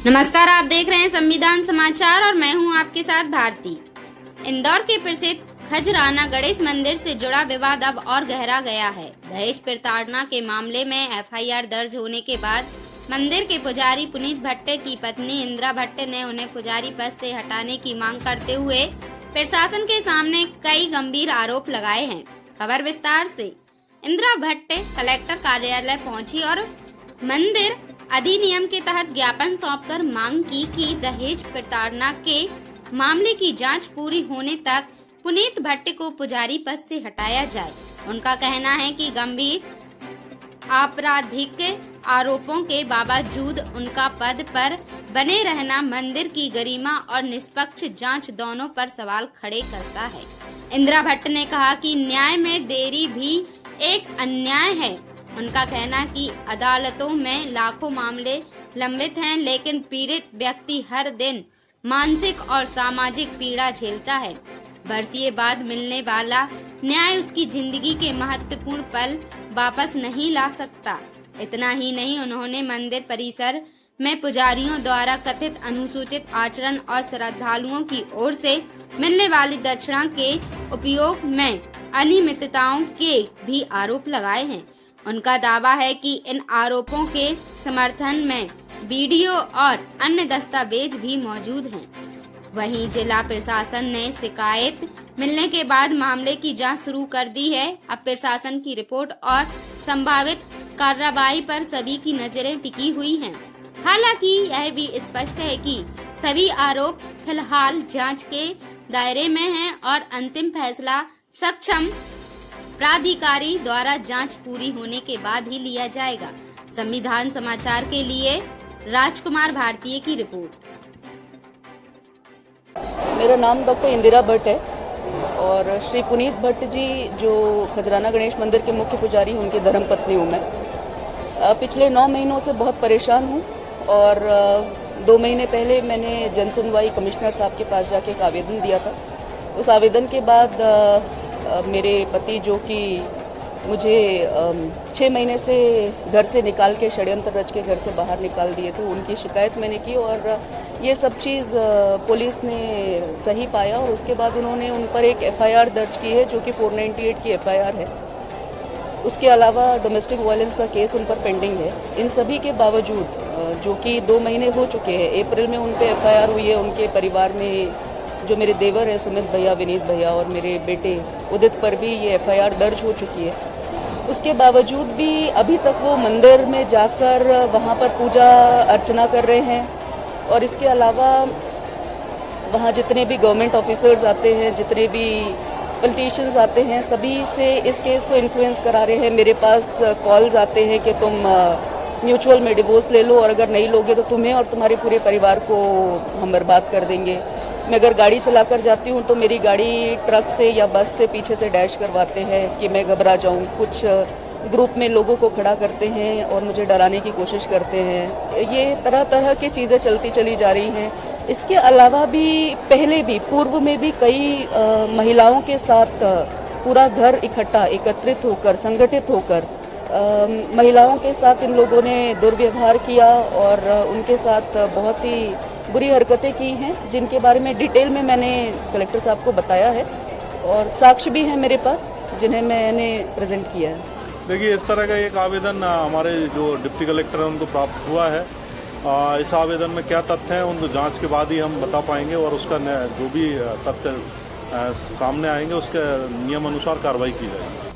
नमस्कार, आप देख रहे हैं संविधान समाचार और मैं हूं आपके साथ भारती। इंदौर के प्रसिद्ध खजराना गणेश मंदिर से जुड़ा विवाद अब और गहरा गया है। दहेज प्रताड़ना के मामले में एफआईआर दर्ज होने के बाद मंदिर के पुजारी पुनीत भट्ट की पत्नी इंदिरा भट्ट ने उन्हें पुजारी पद से हटाने की मांग करते हुए प्रशासन के सामने कई गंभीर आरोप लगाए हैं। खबर विस्तार से। इंदिरा भट्ट कलेक्टर कार्यालय पहुंची और मंदिर अधिनियम के तहत ज्ञापन सौंपकर मांग की कि दहेज प्रताड़ना के मामले की जांच पूरी होने तक पुनीत भट्ट को पुजारी पद से हटाया जाए। उनका कहना है कि गंभीर आपराधिक आरोपों के बावजूद उनका पद पर बने रहना मंदिर की गरिमा और निष्पक्ष जांच दोनों पर सवाल खड़े करता है। इंदिरा भट्ट ने कहा कि न्याय में देरी भी एक अन्याय है। उनका कहना कि अदालतों में लाखों मामले लंबित हैं, लेकिन पीड़ित व्यक्ति हर दिन मानसिक और सामाजिक पीड़ा झेलता है। बरसिए बाद मिलने वाला न्याय उसकी जिंदगी के महत्वपूर्ण पल वापस नहीं ला सकता। इतना ही नहीं, उन्होंने मंदिर परिसर में पुजारियों द्वारा कथित अनुचित आचरण और श्रद्धालुओं की ओर से मिलने वाली दक्षिणा के उपयोग में अनियमितताओं के भी आरोप लगाए हैं। उनका दावा है कि इन आरोपों के समर्थन में वीडियो और अन्य दस्तावेज भी मौजूद हैं। वहीं जिला प्रशासन ने शिकायत मिलने के बाद मामले की जांच शुरू कर दी है। अब प्रशासन की रिपोर्ट और संभावित कार्रवाई पर सभी की नजरें टिकी हुई हैं। हालांकि यह भी स्पष्ट है कि सभी आरोप फिलहाल जांच के दायरे में हैं और अंतिम फैसला सक्षम प्राधिकारी द्वारा जांच पूरी होने के बाद ही लिया जाएगा। संविधान समाचार के लिए राजकुमार भारतीय की रिपोर्ट। मेरा नाम डॉक्टर इंदिरा भट्ट है और श्री पुनीत भट्ट जी जो खजराना गणेश मंदिर के मुख्य पुजारी, उनकी धर्मपत्नी हूँ मैं। पिछले 9 महीनों से बहुत परेशान हूँ और 2 महीने पहले मैंने जनसुनवाई कमिश्नर साहब के पास जाके एक आवेदन दिया था। उस आवेदन के बाद मेरे पति, जो कि मुझे 6 महीने से घर से निकाल के षड्यंत्र रच के घर से बाहर निकाल दिए थे, उनकी शिकायत मैंने की और ये सब चीज़ पुलिस ने सही पाया और उसके बाद उन्होंने उन पर एक एफआईआर दर्ज की है, जो कि 498 की एफआईआर है। उसके अलावा डोमेस्टिक वायलेंस का केस उन पर पेंडिंग है। इन सभी के बावजूद, जो कि 2 महीने हो चुके हैं, अप्रैल में उन पर एफआईआर हुई है। उनके परिवार में जो मेरे देवर हैं सुमित भैया, विनीत भैया और मेरे बेटे उदित पर भी ये एफआईआर दर्ज हो चुकी है। उसके बावजूद भी अभी तक वो मंदिर में जाकर वहाँ पर पूजा अर्चना कर रहे हैं और इसके अलावा वहाँ जितने भी गवर्नमेंट ऑफिसर्स आते हैं, जितने भी पॉलिटिशियंस आते हैं, सभी से इस केस को इन्फ्लुएंस करा रहे हैं। मेरे पास कॉल्स आते हैं कि तुम म्यूचुअल में डिवोर्स ले लो और अगर नहीं लोगे तो तुम्हें और तुम्हारे पूरे परिवार को हम बर्बाद कर देंगे। मैं अगर गाड़ी चलाकर जाती हूँ तो मेरी गाड़ी ट्रक से या बस से पीछे से डैश करवाते हैं कि मैं घबरा जाऊँ। कुछ ग्रुप में लोगों को खड़ा करते हैं और मुझे डराने की कोशिश करते हैं। ये तरह तरह की चीज़ें चलती चली जा रही हैं। इसके अलावा भी पहले भी पूर्व में भी कई महिलाओं के साथ पूरा घर इकट्ठा एकत्रित होकर, संगठित होकर महिलाओं के साथ इन लोगों ने दुर्व्यवहार किया और उनके साथ बहुत ही बुरी हरकतें की हैं, जिनके बारे में डिटेल में मैंने कलेक्टर साहब को बताया है और साक्ष्य भी हैं मेरे पास, जिन्हें मैंने प्रेजेंट किया है। देखिए, इस तरह का एक आवेदन हमारे जो डिप्टी कलेक्टर हैं उनको प्राप्त हुआ है। इस आवेदन में क्या तथ्य हैं उन जांच के बाद ही हम बता पाएंगे और उसका जो भी तथ्य सामने आएंगे उसके नियम अनुसार कार्रवाई की जाएगी।